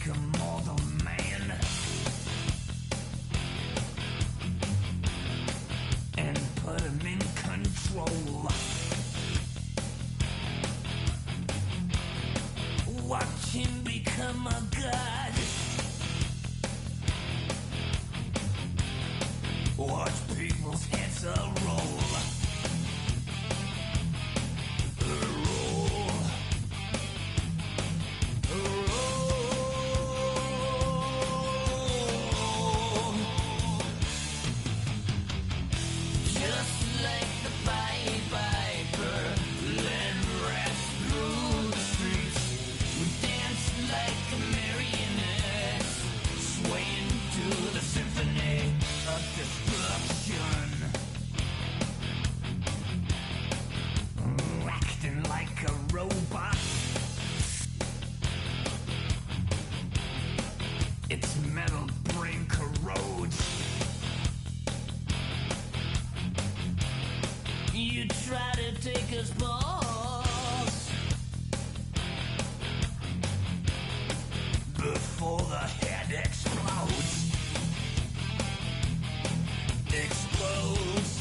make a mortal man and put him in control. Watch him become a god. Watch people's heads roll. Its metal brain corrodes. You try to take his balls before the head explodes. Explodes.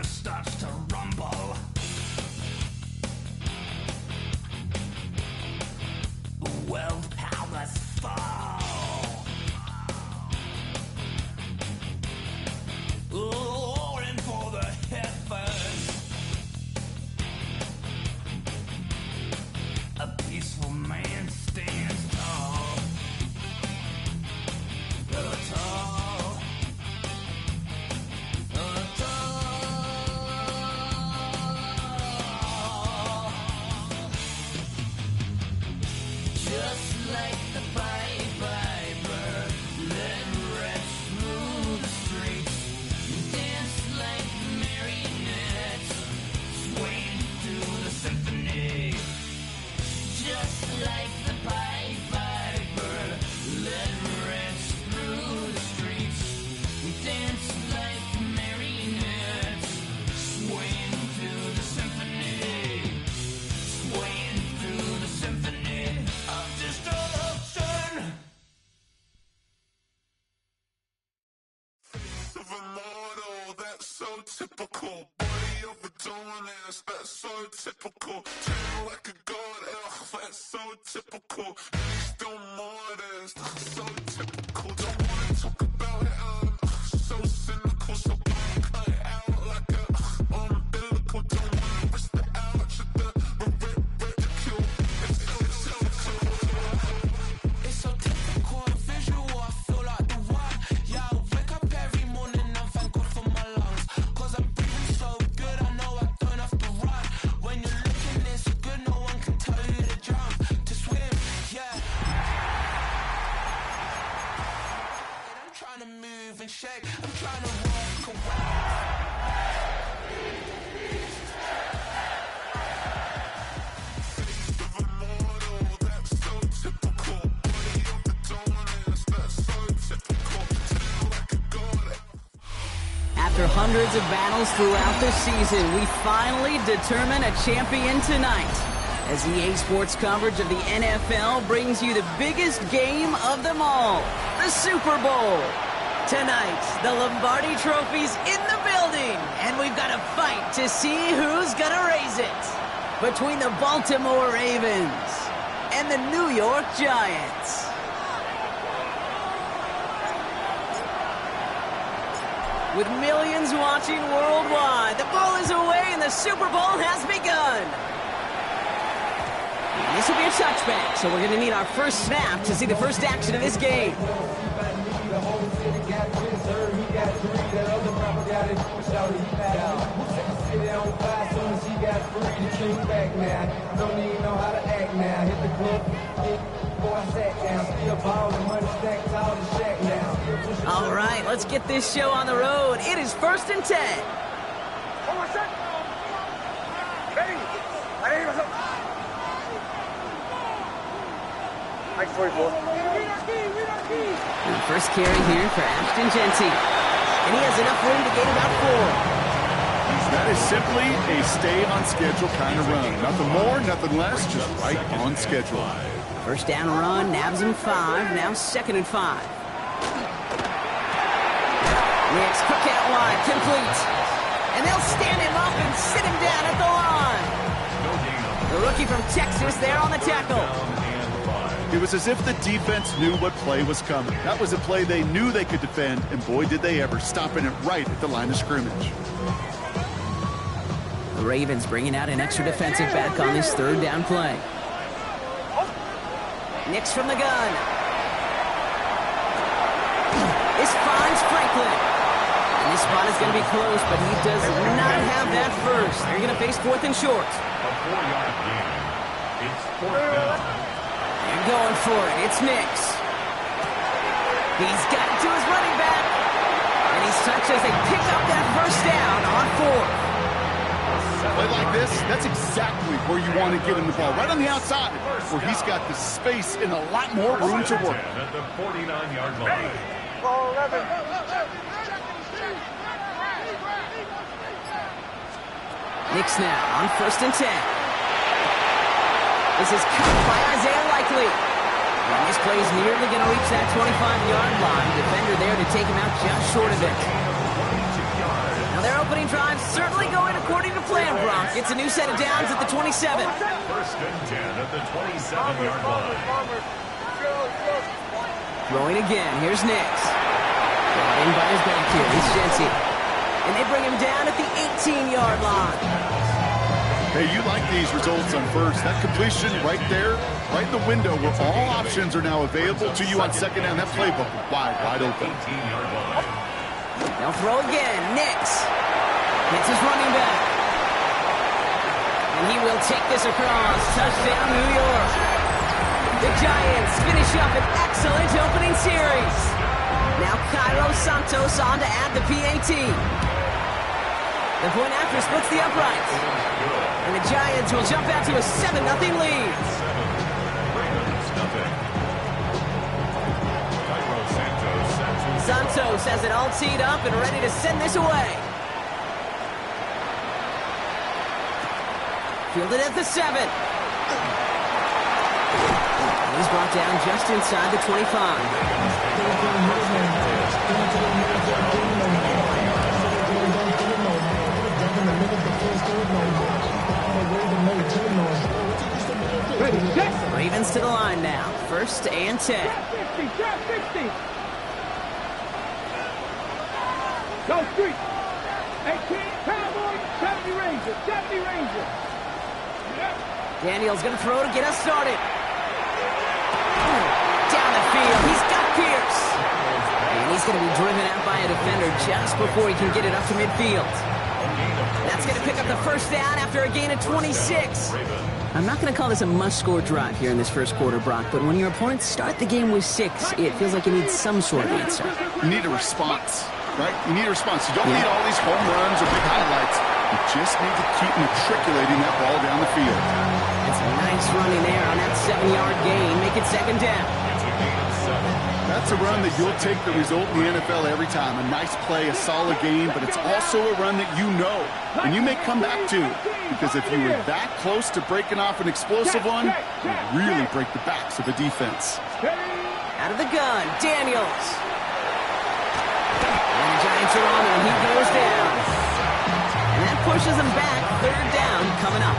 Starts to rumble. World powers fall. Roaring for the heavens. A peaceful man stands tall. Tall. Just like the Pied Piper, let rats through the streets, dance like marionettes, swaying to the symphony. Just like the Pied Piper, let rats through the streets, dance like marionettes, swaying to the symphony, swaying through the symphony of destruction. Face of a model, that's so typical. Body of Adonis, that's so typical. Tail like a god, ugh, that's so typical. Really still modest, so typical. Don't wanna talk about it, so cynical. So don't cut it out like a umbilical. Don't wanna risk the ouch of the ridicule. It's so typical and visual, I feel like the one. Yeah, I wake up every morning and thank God for my lungs. Cause I'm breathing so good, I know I don't have to run. When you're looking this good, no one can tell you to jump, to swim, yeah. I'm trying to move and shake, I'm trying to walk away. After hundreds of battles throughout the season, we finally determine a champion tonight, as EA Sports coverage of the NFL brings you the biggest game of them all, the Super Bowl. Tonight, the Lombardi Trophy's in the building, and we've got a fight to see who's gonna raise it. Between the Baltimore Ravens and the New York Giants. With millions watching worldwide, the ball is away and the Super Bowl has begun. This will be a touchback, so we're going to need our first snap to see the first action of this game. All right, let's get this show on the road. It is 1st and 10. And first carry here for Ashton Genty. And he has enough room to gain about 4. That is simply a stay-on-schedule kind of run. Nothing more, nothing less, just right on schedule. First down run, nabs him 5, now 2nd and 5. Next, quick out wide, complete. And they'll stand him up and sit him down at the line. The rookie from Texas there on the tackle. It was as if the defense knew what play was coming. That was a play they knew they could defend, and boy, did they ever, stopping it right at the line of scrimmage. The Ravens bringing out an extra defensive back on this 3rd down play. Nix from the gun. This finds Franklin. And this spot is going to be close, but he does not have that first. They're going to face 4th and short. A 4-yard gain. It's 4th down. They're going for it. It's Nix. He's got it to his running back. And he's touched as they pick up that first down on 4th. Play like this, that's exactly where you want to get him the ball. Right on the outside, where he's got the space and a lot more room to work. At the 49-yard line. Nix now on 1st and 10. This is cut by Isaiah Likely. And this play is nearly going to reach that 25-yard line. Defender there to take him out just short of it. Now their opening drive certainly going according to plan, Brock. It's a new set of downs at the 27. 1st and 10 at the 27-yard line. Throwing again. Here's Nix. Brought in by his back here. He's Genty. And they bring him down at the 18-yard line. Hey, you like these results on first. That completion right there, right in the window where all options are now available to you on 2nd down. That playbook wide open. 18-yard line. They'll throw again. Nix hits his running back. And he will take this across. Touchdown, New York. The Giants finish up an excellent opening series. Now Cairo Santos on to add the PAT. The point after splits the uprights. And the Giants will jump out to a 7-0 lead. Santos has it all teed up and ready to send this away. Fielded at the 7. He's brought down just inside the 25. Ravens to the line now. 1st and 10. Go street. 18, Cowboys, 70 Rangers, 70 Rangers. Daniel's going to throw to get us started. Down the field, he's got Pierce. And he's going to be driven out by a defender just before he can get it up to midfield. That's going to pick up the first down after a gain of 26. I'm not going to call this a must-score drive here in this first quarter, Brock, but when your opponents start the game with 6, it feels like you need some sort of answer. You need a response. Right? You need a response. You don't need all these home runs or big highlights. You just need to keep matriculating that ball down the field. It's a nice running there on that 7-yard gain. Make it 2nd down. That's a run that you'll take the result in the NFL every time. A nice play, a solid game, but it's also a run that you know and you may come back to. Because if you were that close to breaking off an explosive one, you really break the backs of the defense. Out of the gun, Daniels. pushes them back. Third down coming up.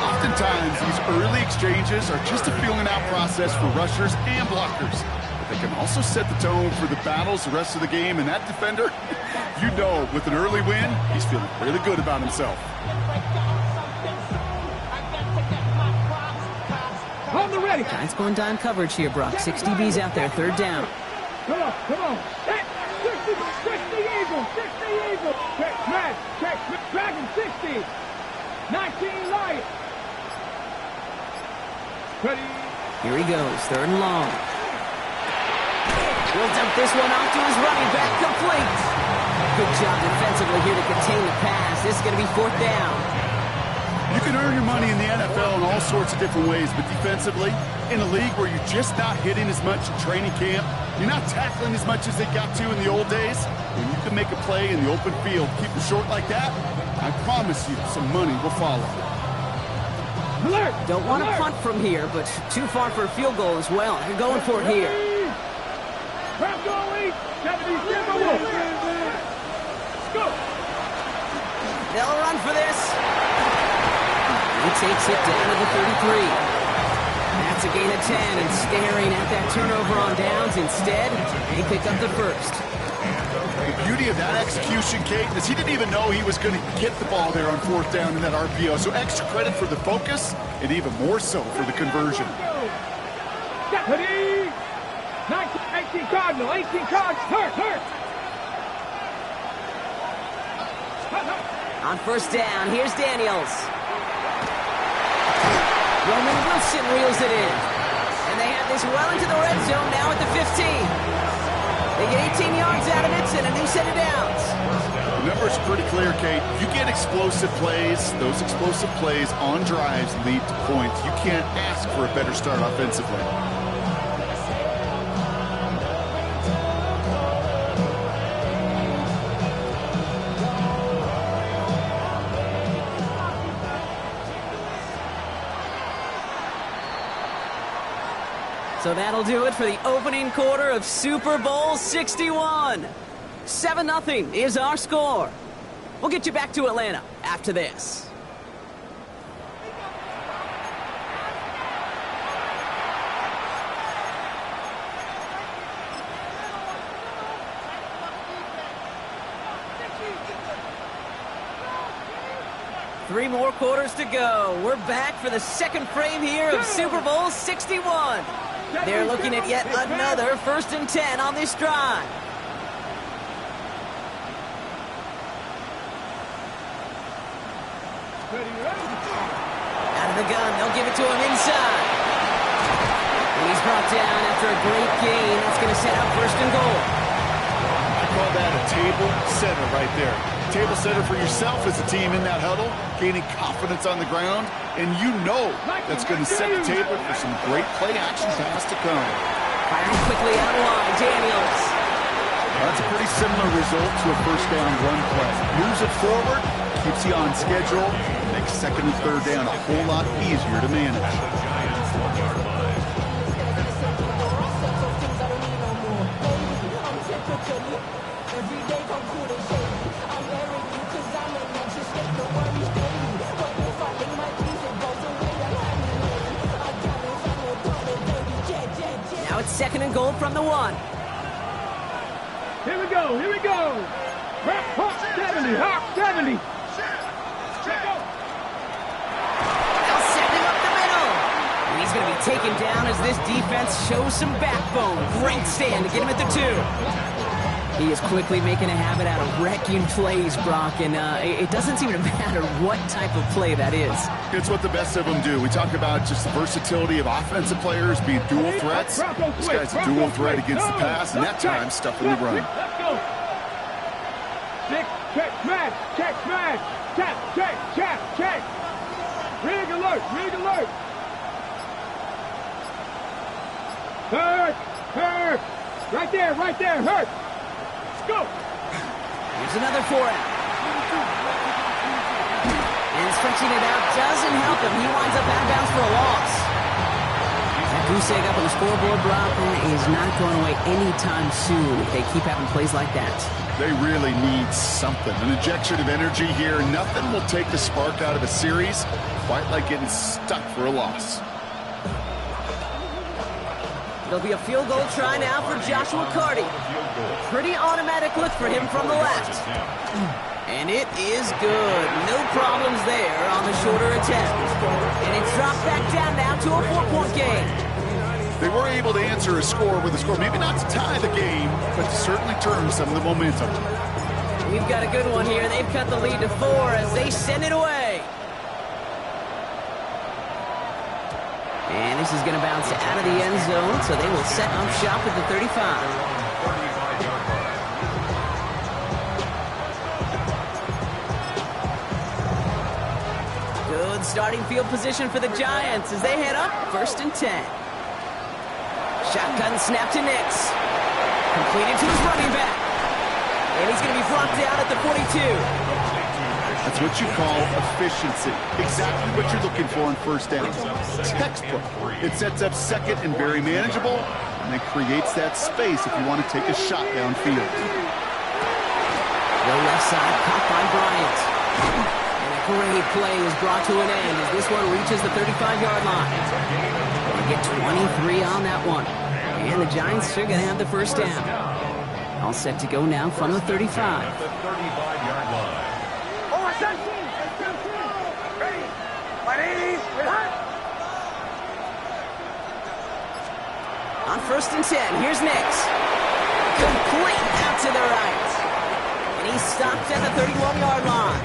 Oftentimes, these early exchanges are just a feeling out process for rushers and blockers. But they can also set the tone for the battles the rest of the game, and that defender, you know, with an early win, he's feeling really good about himself. On the ready. Giants going dime coverage here, Brock. 6 DBs out there, third down. Come on, come on. Hey, 60 Eagles, 60 Eagles. Check, smash, check, Dragon 60. 19 Lions. Ready. Here he goes, third and long. He'll dump this one off to his running back, complete. Good job defensively here to contain the pass. This is going to be fourth down. You can earn your money in the NFL in all sorts of different ways, but defensively, in a league where you're just not hitting as much in training camp, you're not tackling as much as they got to in the old days, when you can make a play in the open field, keep them short like that, I promise you some money will follow. Alert. Don't want to punt from here, but too far for a field goal as well. You're going for it here. Bronco 8, 77 Wolf. Let's go. They'll run for this. He takes it down to the 33. That's a gain of 10, and staring at that turnover on downs. Instead, they pick up the first. The beauty of that execution, Kate, is he didn't even know he was going to get the ball there on fourth down in that RPO. So extra credit for the focus, and even more so for the conversion. Ready. 18 Cardinal, 18 Cardinal. Hurt. On first down, here's Daniels. Roman Wilson reels it in. And they have this well into the red zone now at the 15. They get 18 yards out of it and a new set of downs. The number's pretty clear, Kate. You get explosive plays. Those explosive plays on drives lead to points. You can't ask for a better start offensively. So that'll do it for the opening quarter of Super Bowl 61. 7-0 is our score. We'll get you back to Atlanta after this. Three more quarters to go. We're back for the second frame here of Super Bowl 61. They're looking at yet another 1st and 10 on this drive. Out of the gun, they'll give it to him inside. And he's brought down after a great gain. That's going to set up 1st and goal. I call that a table setter right there. Table setter for yourself as a team in that huddle, gaining confidence on the ground, and you know that's going to set the table for some great play action pass to come. Firing quickly out of line, Daniels. That's a pretty similar result to a first down run play. Moves it forward, keeps you on schedule, makes second and third down a whole lot easier to manage. Now it's 2nd and goal from the 1. Here we go. Hawk 70, Hawk 70. They'll send him up the middle. And he's going to be taken down as this defense shows some backbone. Great stand to get him at the 2. He is quickly making a habit out of wrecking plays, Brock, and it doesn't seem to matter what type of play that is. It's what the best of them do. We talk about just the versatility of offensive players being dual threats. This guy's a dual threat against the pass, and that time stuffing the run. Let's go. Check, smash. Check. Rig alert. Hurt. Right there, hurt. Go! Here's another 4-out. And stretching it out doesn't help him. He winds up out of bounds for a loss. That goose egg up on the scoreboard, Brock, is not going away anytime soon if they keep having plays like that. They really need something. An injection of energy here. Nothing will take the spark out of a series quite like getting stuck for a loss. It'll be a field goal try now for Joshua Carty. Pretty automatic look for him from the left. And it is good. No problems there on the shorter attempt. And it's dropped back down now to a 4-point game. They were able to answer a score with a score. Maybe not to tie the game, but to certainly turn some of the momentum. We've got a good one here. They've cut the lead to 4 as they send it away. And this is going to bounce out of the end zone, so they will set up shop at the 35. Good starting field position for the Giants as they head up 1st and 10. Shotgun snap to Nix. Completed to his running back. And he's going to be brought down at the 42. That's what you call efficiency. Exactly what you're looking for on first down. Textbook. It sets up second and very manageable, and it creates that space if you want to take a shot downfield. The left side caught by Bryant. And a great play is brought to an end as this one reaches the 35-yard line. They get 23 on that one. And the Giants are going to have the first down. All set to go now from the 35. The 35-yard line. On 1st and 10, here's Nix. Complete out to the right. And he's stopped at the 31-yard line.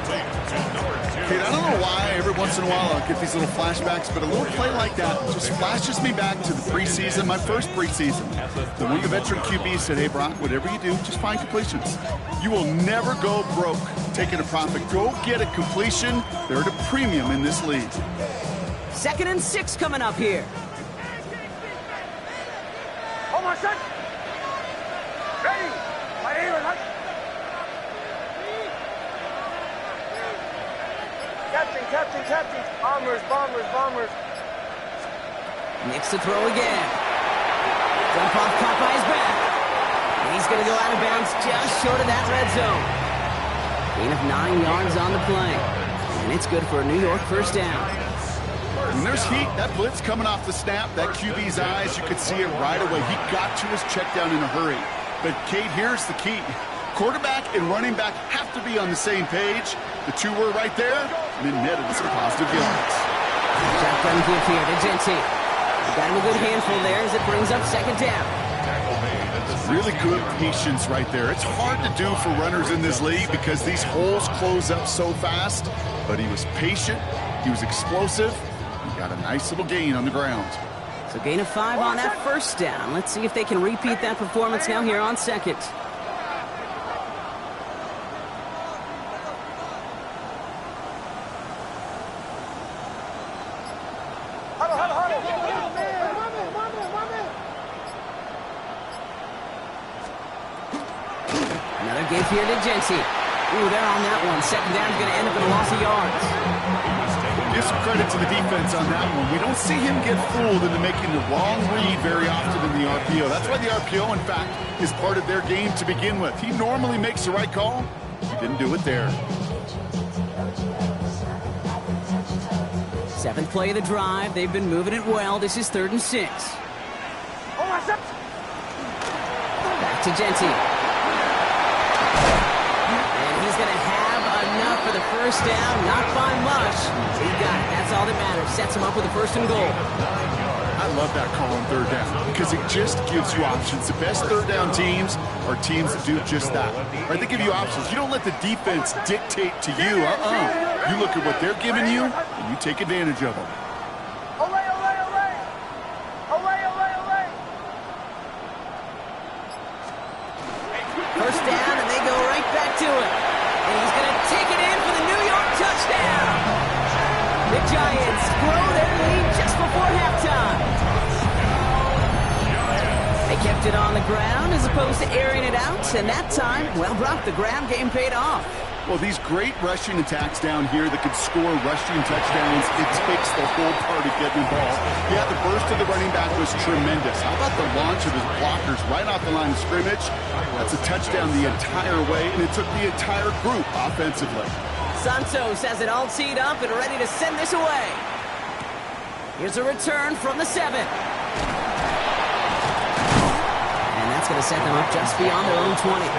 Kate, I don't know why every once in a while I'll get these little flashbacks, but a little play like that just flashes me back to the preseason, my first preseason. When one of the veteran QBs said, hey, Brock, whatever you do, just find completions. You will never go broke taking a profit. Go get a completion. They're at a premium in this league. 2nd and 6 coming up here. Hold on, son. Ready. My name is Captain. Bombers. Nix to throw again. Dump off caught by his back. And he's going to go out of bounds just short of that red zone. Gain of 9 yards on the play. And it's good for a New York first down. When there's heat, that blitz coming off the snap, that QB's eyes, you could see it right away. He got to his check down in a hurry. But, Kate, here's the key. Quarterback and running back have to be on the same page. The two were right there, and it netted some positive yards. Shotgun give here to Genty. He got him a good handful there as it brings up 2nd down. Really good patience right there. It's hard to do for runners in this league because these holes close up so fast. But he was patient. He was explosive. He got a nice little gain on the ground. So gain of 5 on that first down. Let's see if they can repeat that performance now here on 2nd. Another give here to Genty. Ooh, they're on that one. 2nd down is going to end up in a loss of yards. Give some credit to the defense on that one. We don't see him get fooled into making the wrong read very often in the RPO. That's why the RPO, in fact, is part of their game to begin with. He normally makes the right call. He didn't do it there. 7th play of the drive. They've been moving it well. This is 3rd and 6. Back to Genty. And he's going to have enough for the first down. Not by much. He got it. That's all that matters. Sets him up with a 1st and goal. I love that call on 3rd down because it just gives you options. The best 3rd down teams are teams that do just that. Right? They give you options. You don't let the defense dictate to you. You look at what they're giving you, and you take advantage of them. First down, and they go right back to it. And he's going to take it in for the New York touchdown. The Giants grow their lead just before halftime. They kept it on the ground as opposed to airing it out. And that time, well, Brock, the ground game paid off. Well, these great rushing attacks down here that could score rushing touchdowns, it takes the whole party getting involved. Yeah, the burst of the running back was tremendous. How about the launch of his blockers right off the line of scrimmage? That's a touchdown the entire way, and it took the entire group offensively. Santos has it all teed up and ready to send this away. Here's a return from the 7. And that's going to set them up just beyond their own 20.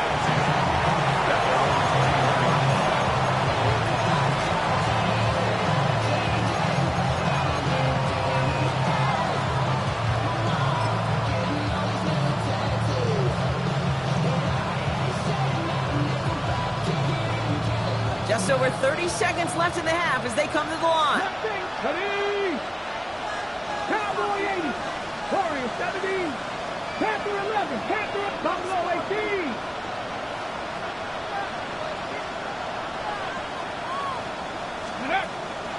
Just over 30 seconds left in the half as they come to the line. Ready? Cowboy 80, Warrior 70, Panther 11, Panther Buffalo 18.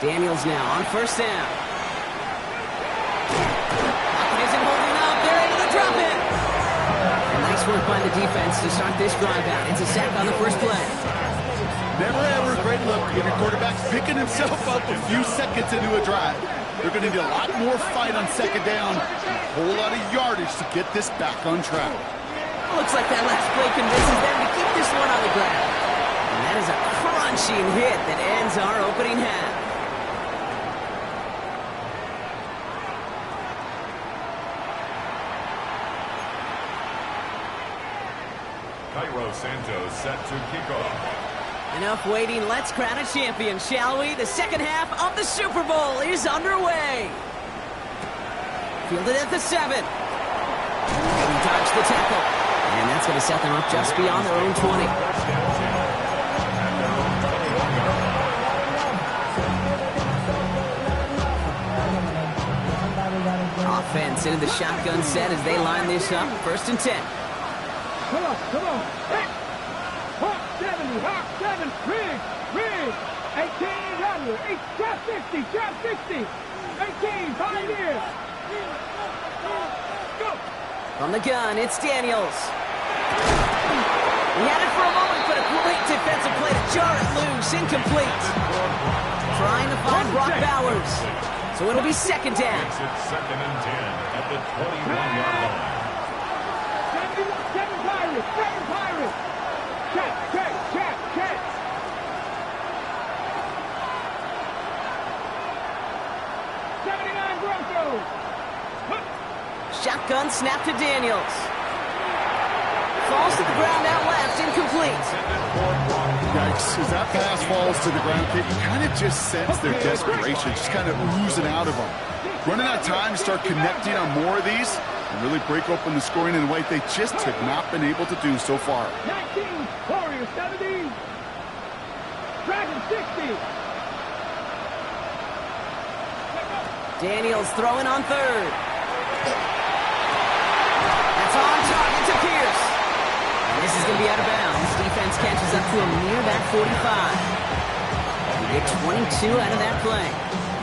Daniels now on first down. Pocket isn't holding up. They're able to drop it. And nice work by the defense to start this drive out. It's a sack on the first play. Never ever a great look if your quarterback's picking himself up a few seconds into a drive. They're going to need a lot more fight on second down, and a whole lot of yardage to get this back on track. Looks like that last play convinces them to keep this one on the ground. And that is a crunching hit that ends our opening half. Cairo Santos set to kick off. Enough waiting, let's crown a champion, shall we? The second half of the Super Bowl is underway. Fielded at the 7. He dodged the tackle. And that's going to set them up just beyond their own 20. Offense into the shotgun set as they line this up. 1st and 10. Come on. Hey. Hawk 70, Hawk 7, Riggs, 18, under, 8, trap 60, 18, Pioneer. Go. From the gun, it's Daniels. He had it for a moment, but a great defensive play to jar it loose, incomplete. Trying to find Brock Bowers. So it'll be second down. Makes it 2nd and 10 at the 21-yard line. 7 Pirates. Check. 79 Broncos. Shotgun snap to Daniels. Falls to the ground out left, incomplete. Yikes, as that pass falls to the ground, you kind of just sense their desperation, just kind of oozing out of them. Running out of time to start connecting on more of these and really break open the scoring in a way they just have not been able to do so far. 19, Warrior 70, Dragon 60. Daniels throwing on 3rd. That's on target to Pierce. And this is going to be out of bounds. Defense catches up to him near that 45. We get 22 out of that play.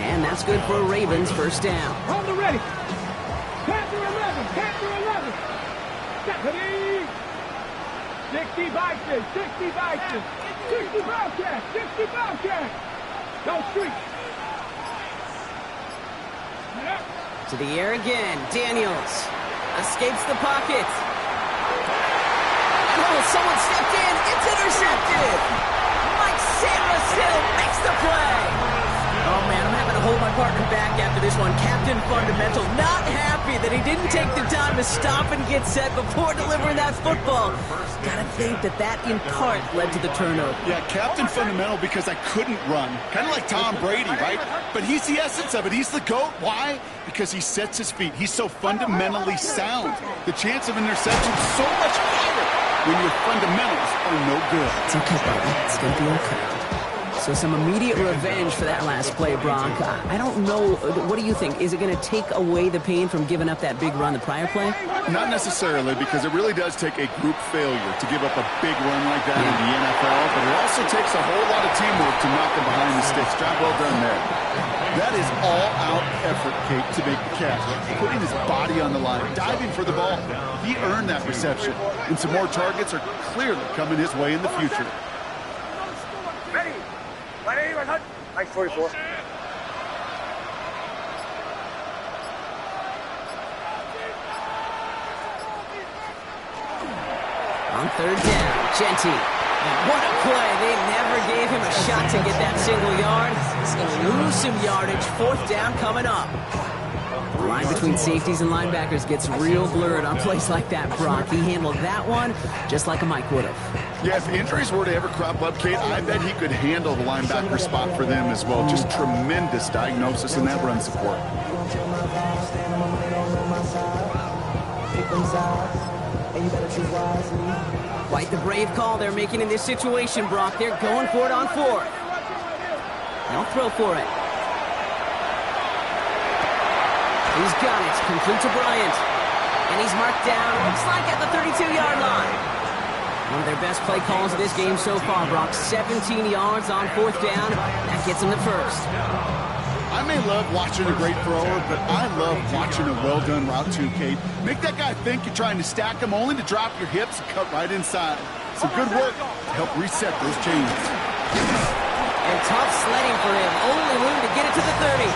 And that's good for a Ravens 1st down. On the ready. Panther 11. Stephanie. 60 Bison. 60 Bobcats. Go street. To the air again. Daniels escapes the pocket. Oh, someone stepped in. It's intercepted. Mike Sarah still makes the play. Oh, man, I'm having to hold my partner back after this one. Captain Fundamental not happy that he didn't take the time to stop and get set before delivering that football. Gotta think that in part led to the turnover. Yeah, Captain Fundamental because I couldn't run. Kind of like Tom Brady, right? But he's the essence of it. He's the GOAT. Why? Because he sets his feet. He's so fundamentally sound. The chance of interception is so much higher when your fundamentals are no good. It's okay, buddy. It's gonna be okay. So some immediate revenge for that last play, Brock. I don't know. What do you think? Is it going to take away the pain from giving up that big run the prior play? Not necessarily, because it really does take a group failure to give up a big run like that in the NFL, but it also takes a whole lot of teamwork to knock them behind the sticks. Job well done there. That is all-out effort, Kate, to make the catch. Putting his body on the line, diving for the ball. He earned that reception, and some more targets are clearly coming his way in the future. Mike 44. On third down, Genty. And what a play. They never gave him a shot to get that single yard. He's going to lose some yardage. Fourth down coming up. The line between safeties and linebackers gets real blurred on plays like that, Brock. He handled that one just like a Mike would have. Yeah, if injuries were to ever crop up, Kate, I bet he could handle the linebacker spot for them as well. Just tremendous diagnosis in that run support. Quite the brave call they're making in this situation, Brock. They're going for it on fourth. They'll throw for it. He's got it. Complete to Bryant. And he's marked down, looks like at the 32-yard line. One of their best play calls of this game so far, Brock. 17 yards on fourth down. That gets him the first. I may love watching a great thrower, but I love watching a well-done route too, Kate. Make that guy think you're trying to stack him only to drop your hips and cut right inside. Some good work to help reset those chains. And tough sledding for him. Only room to get it to the 30.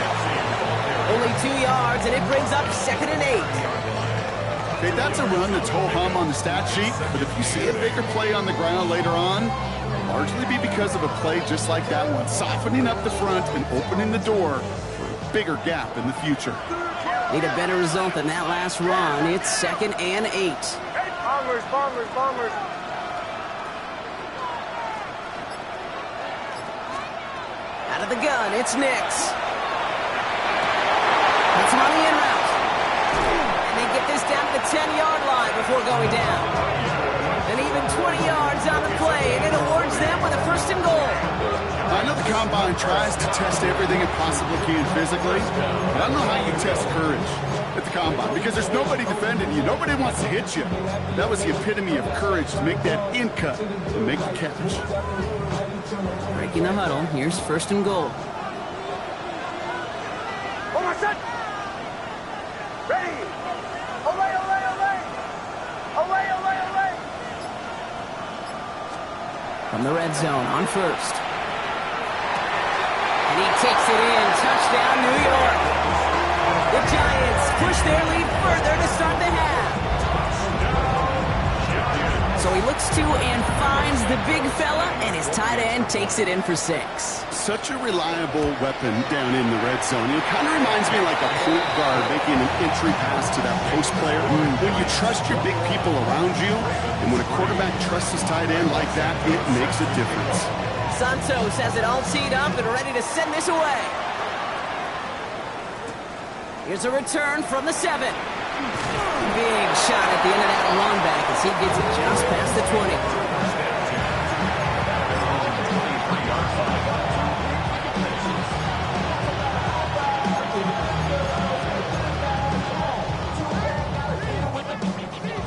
Only 2 yards, and it brings up 2nd and 8. Okay, that's a run that's ho-hum on the stat sheet, but if you see a bigger play on the ground later on, largely be because of a play just like that one, softening up the front and opening the door for a bigger gap in the future. Need a better result than that last run. It's 2nd and 8. Bombers, bombers, bombers. Out of the gun, it's Nix. It's on the in route. And they get this down to the 10-yard line before going down. And even 20 yards on the play, and it awards them with a 1st and goal. I know the Combine tries to test everything it possibly can physically, but I don't know how you test courage at the Combine, because there's nobody defending you. Nobody wants to hit you. That was the epitome of courage, to make that in cut and make the catch. Breaking the huddle, here's 1st and goal. Hold on, set. Ready. Olay, olay, olay. Olay, olay, olay. From the red zone on 1st. And he takes it in. Touchdown, New York. The Giants push their lead further to start the half. So he looks to and finds the big fella, and his tight end takes it in for 6. Such a reliable weapon down in the red zone. It kind of reminds me like a point guard making an entry pass to that post player. When you trust your big people around you, and when a quarterback trusts his tight end like that, it makes a difference. Santos has it all teed up and ready to send this away. Here's a return from the 7. Big shot at the end of that run back as he gets it just past the 20.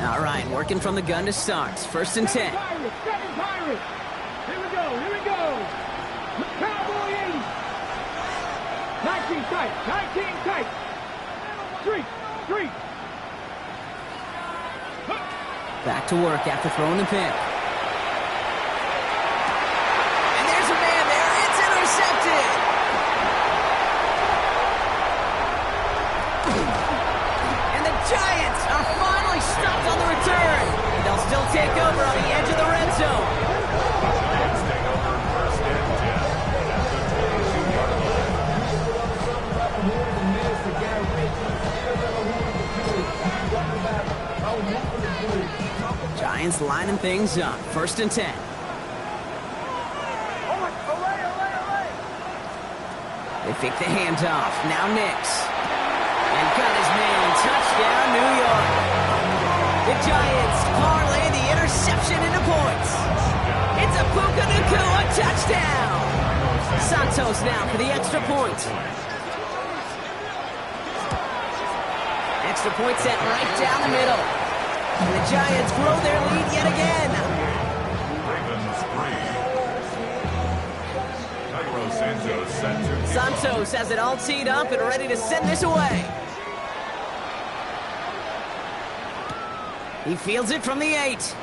All right, working from the gun to start. 1st and 10. Pirates, 7 Pirates. Here we go, here we go. Cowboy 80. 19 tight, 19 tight. Street. Back to work after throwing the pick. And there's a man there. It's intercepted. And the Giants are finally stopped on the return. They'll still take over on the edge of the red zone. Giants lining things up. 1st and 10. They fake the handoff. Now Nix. And got his man. Touchdown, New York. The Giants parlay the interception into points. It's a Puka Nacua touchdown. Santos now for the extra point. Extra point set right down the middle. And the Giants grow their lead yet again. Santos has it all teed up and ready to send this away. He fields it from the 8.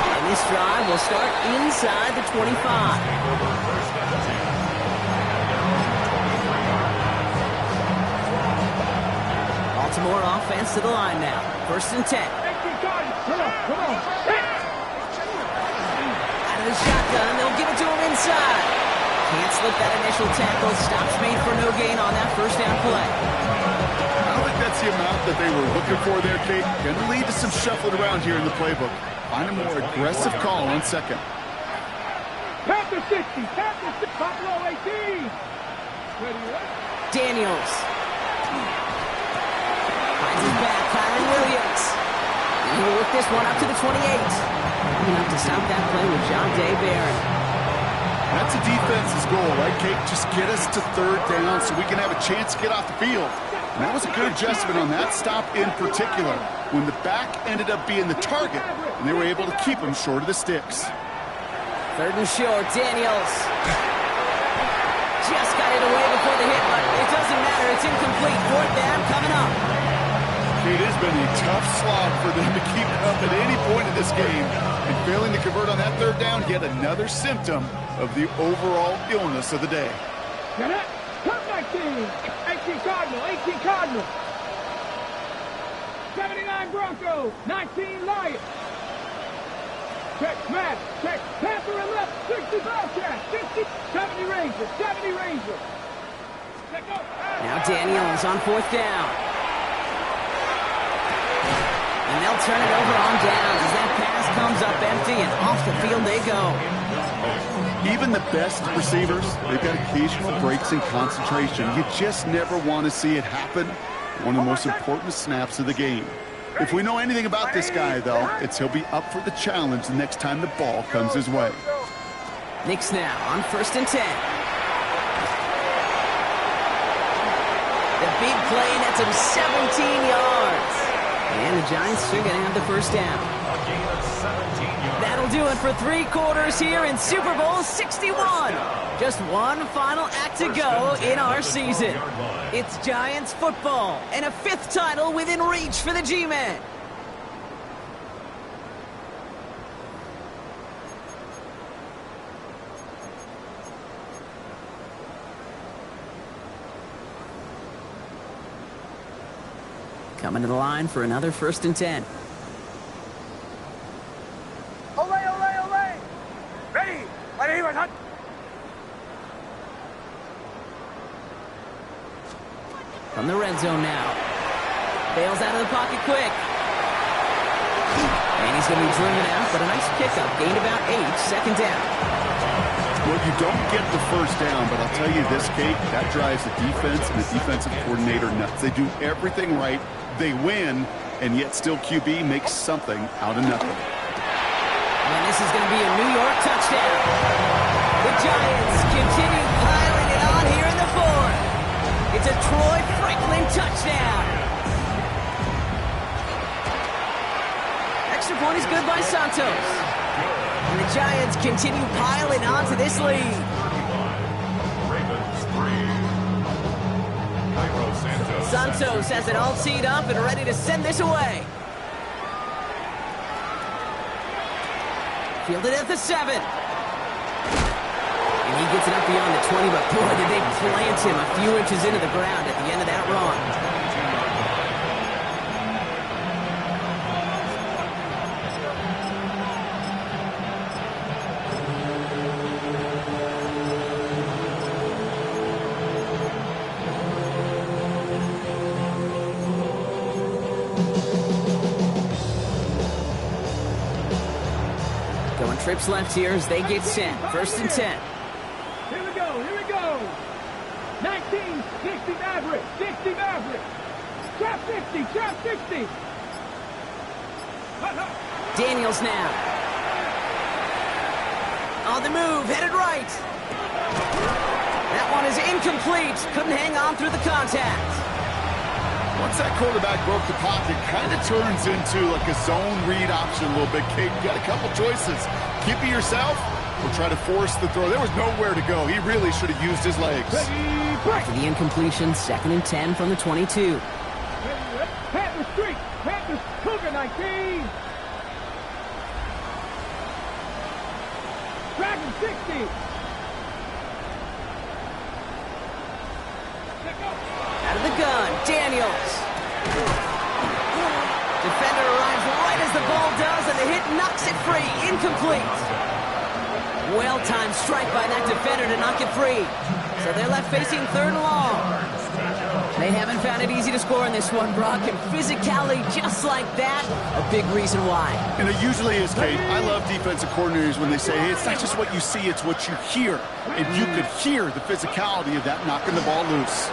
And this drive will start inside the 25. some more offense to the line now. 1st and 10. Come on. Out of the shotgun, they'll give it to him inside. Can't slip that initial tackle. Stops made for no gain on that 1st down play. I don't think that's the amount that they were looking for there, Kate. Going to lead to some shuffling around here in the playbook. Find a more aggressive call on 2nd. Panther 60, Panther 6, Buffalo 18. Daniels. Finds his back, Kyron Williams. And he'll work this one up to the 28. Enough to stop that play with John Day Barron. That's a defense's goal, right, Kate? Just get us to 3rd down so we can have a chance to get off the field. And that was a good adjustment on that stop in particular, when the back ended up being the target, and they were able to keep him short of the sticks. 3rd and short, Daniels. Just got it away before the hit, but it doesn't matter. It's incomplete. 4th down coming up. It has been a tough slog for them to keep up at any point in this game. And failing to convert on that 3rd down, yet another symptom of the overall illness of the day. Get it. Top 19. 18 Cardinal. 18 Cardinal. 79 Broncos. 19 Lions. Check, Matt. Check. Panther and left. 60 Bobcats. 60. 70 Rangers. 70 Rangers. Check go. Now Daniels on 4th down. And they'll turn it over on downs as that pass comes up empty and off the field they go. Even the best receivers, they've got occasional breaks in concentration. You just never want to see it happen. One of the most important snaps of the game. If we know anything about this guy, though, it's he'll be up for the challenge the next time the ball comes his way. Knicks now on 1st and 10. The big play nets him 17 yards. And the Giants are going to have the 1st down. That'll do it for 3 quarters here in Super Bowl 61. Just one final act to go in our season. It's Giants football and a 5th title within reach for the G-Men. Coming to the line for another 1st and 10. From the red zone now. Bails out of the pocket quick. And he's going to be driven out, but a nice pickup. Gained about 8, 2nd down. Well, you don't get the 1st down, but I'll tell you this, Kate, that drives the defense and the defensive coordinator nuts. They do everything right. They win, and yet still QB makes something out of nothing. And this is going to be a New York touchdown. The Giants continue piling it on here in the 4th. It's a Troy Franklin touchdown. Extra point is good by Santos. And the Giants continue piling on to this lead. Santos has it all teed up and ready to send this away. Fielded at the 7. And he gets it up beyond the 20, but boy, did they plant him a few inches into the ground at the end of that run. Going trips left here as they get sent. 1st and 10. Here we go. 19, 60 Maverick, 60 Maverick. Trap 60, trap 60. Daniels now. On the move, headed right. That one is incomplete. Couldn't hang on through the contact. Once that quarterback broke the pocket, kind of turns into like a zone read option a little bit, Kate. You got a couple choices. Keep it yourself or try to force the throw. There was nowhere to go. He really should have used his legs. After the incompletion, 2nd and 10 from the 22. Panther Street, Panther Cougar 19. Dragon 60. Out of the gun, Daniels. the ball does, and the hit knocks it free. Incomplete. Well-timed strike by that defender to knock it free. So they're left facing third and long. They haven't found it easy to score in this one, Brock, and physicality just like that, a big reason why. And it usually is, Kate. I love defensive coordinators when they say, hey, it's not just what you see, it's what you hear. And you could hear the physicality of that knocking the ball loose.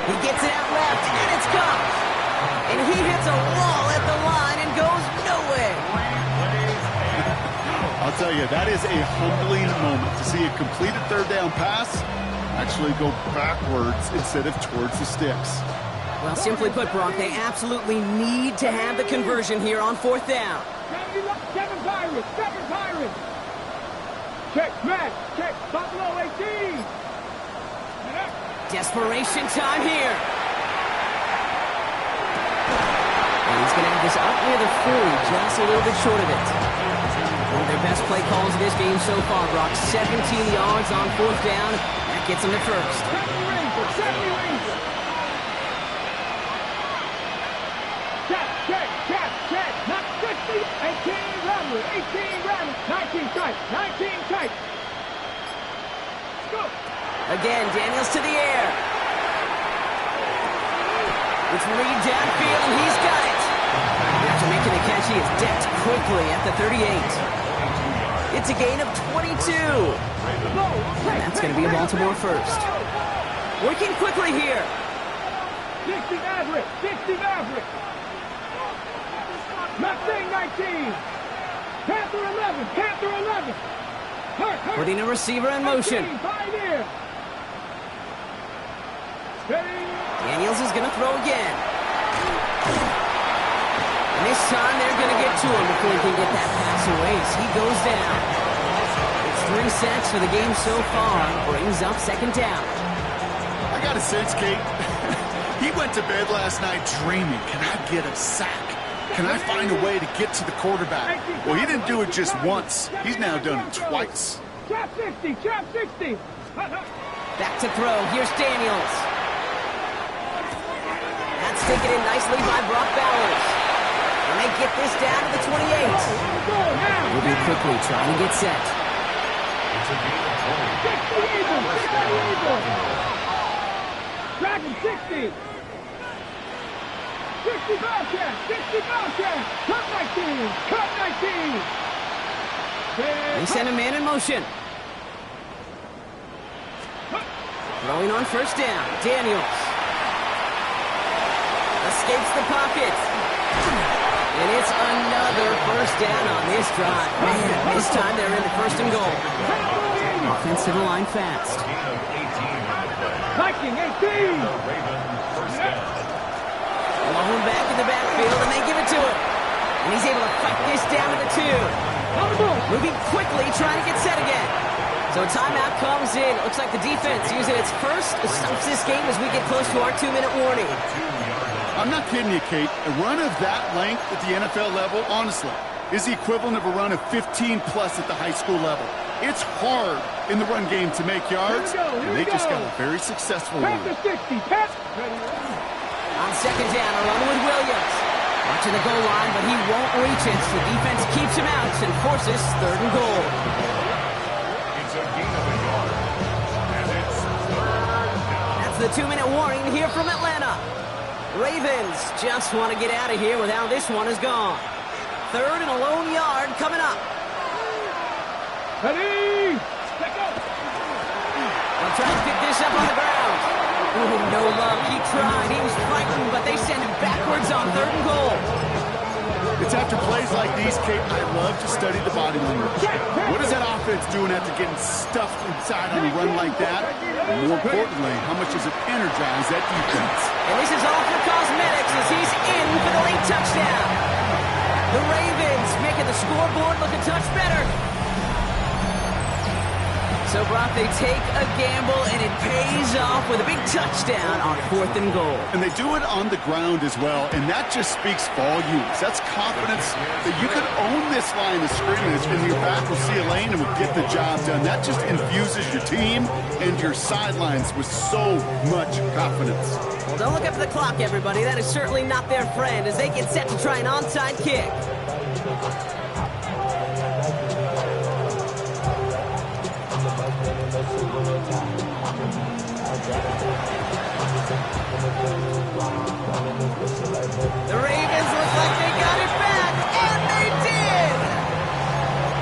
He gets it out left, and it's caught. And he hits a wall at the line and goes nowhere. I'll tell you, that is a humbling moment to see a completed third down pass actually go backwards instead of towards the sticks. Well, simply put, Brock, they absolutely need to have the conversion here on fourth down. Seven Pirates. Check, Matt. Check, Buffalo 18. Desperation time here. And he's going to have this up near the 40, just a little bit short of it. One of their best play calls of this game so far, Brock. 17 yards on fourth down. That gets them to first. 70 Rangers. Check. Not 60. 18 Ramblers. 19 tight. Go. Again, Daniels to the air. It's Reed downfield, and he's got it. After making the catch, he is decked quickly at the 38. It's a gain of 22. And that's going to be a Baltimore first. Working quickly here. 60 Maverick. Mustang 19. Panther 11. Hurt. Putting a receiver in motion. 5 Daniels is going to throw again. And this time they're going to get to him before he can get that pass away as he goes down. It's 3 sacks for the game so far. Brings up second down. I got a sense, Kate. He went to bed last night dreaming, can I get a sack? Can I find a way to get to the quarterback? Well, he didn't do it just once. He's now done it twice. Trap 60. Back to throw. Here's Daniels. That's taken in nicely by Brock Bowers. And they get this down to the 28. Moving quickly, trying to get set. Dragon 60. 60 Bobcat. Cut 19. They send a man in motion. Throwing on first down. Daniels. Escapes the pocket. And it's another first down on this drive. Man, this time they're in the first and goal. Offense to the line fast. Viking 18. Alone back in the backfield, and they give it to him. And he's able to fight this down to the 2. Moving quickly, trying to get set again. So timeout comes in. It looks like the defense using its first stops this game as we get close to our 2-minute warning. I'm not kidding you, Kate. A run of that length at the NFL level, honestly, is the equivalent of a run of 15-plus at the high school level. It's hard in the run game to make yards, and they just got a very successful one. On second down, a run with Williams. Watching the goal line, but he won't reach it. So the defense keeps him out and forces third and goal. It's a gain of a yard. And it's third down. That's the 2-minute warning here from Atlanta. Ravens just want to get out of here with how this one is gone. Third and a lone yard coming up. Ready? They'll try to pick this up on the ground. Ooh, no luck. He tried. He was fighting, but they send him backwards on third and goal. It's after plays like these, Kate, I love to study the body language. What is that offense doing after getting stuffed inside on a run like that? And more importantly, how much does it energize that defense? And this is all for cosmetics as he's in for the late touchdown. The Ravens making the scoreboard look a touch better. So, Brock, they take a gamble, and it pays off with a big touchdown on fourth and goal. And they do it on the ground as well, and that just speaks volumes. That's confidence that you can own this line of scrimmage, and your back will see a lane and will get the job done. That just infuses your team and your sidelines with so much confidence. Well, don't look up at the clock, everybody. That is certainly not their friend as they get set to try an onside kick. The Ravens look like they got it back, and they did!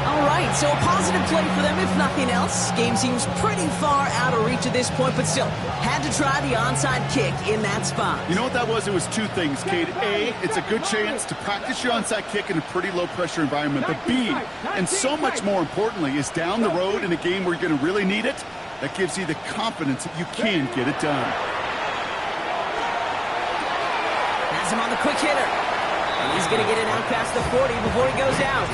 All right, so a positive play for them, if nothing else. Game seems pretty far out of reach at this point, but still, had to try the onside kick in that spot. You know what that was? It was two things, Cade. A, it's a good chance to practice your onside kick in a pretty low-pressure environment. But B, and so much more importantly, is down the road in a game where you're going to really need it, that gives you the confidence that you can get it done. Has him on the quick hitter. And he's going to get it out past the 40 before he goes out.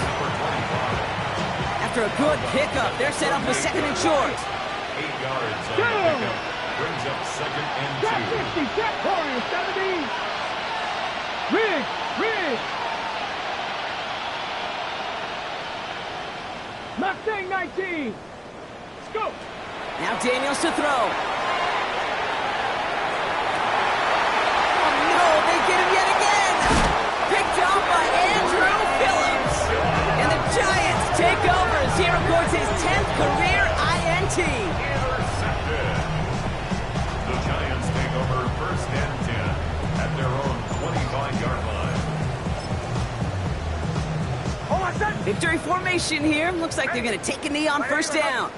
After a good pickup, they're set up with second and short. 8 yards on the pickup. Brings up second and 2. Check 60, check 40, 70. Rig. Mustang 19. Let's go. Now Daniels to throw. Oh no, they get him yet again. Picked off by Andrew Phillips. And the Giants take over as he records his 10th career INT. Intercepted. The Giants take over first and 10 at their own 25-yard line. Oh, I said. Victory formation here. Looks like they're going to take a knee on first down.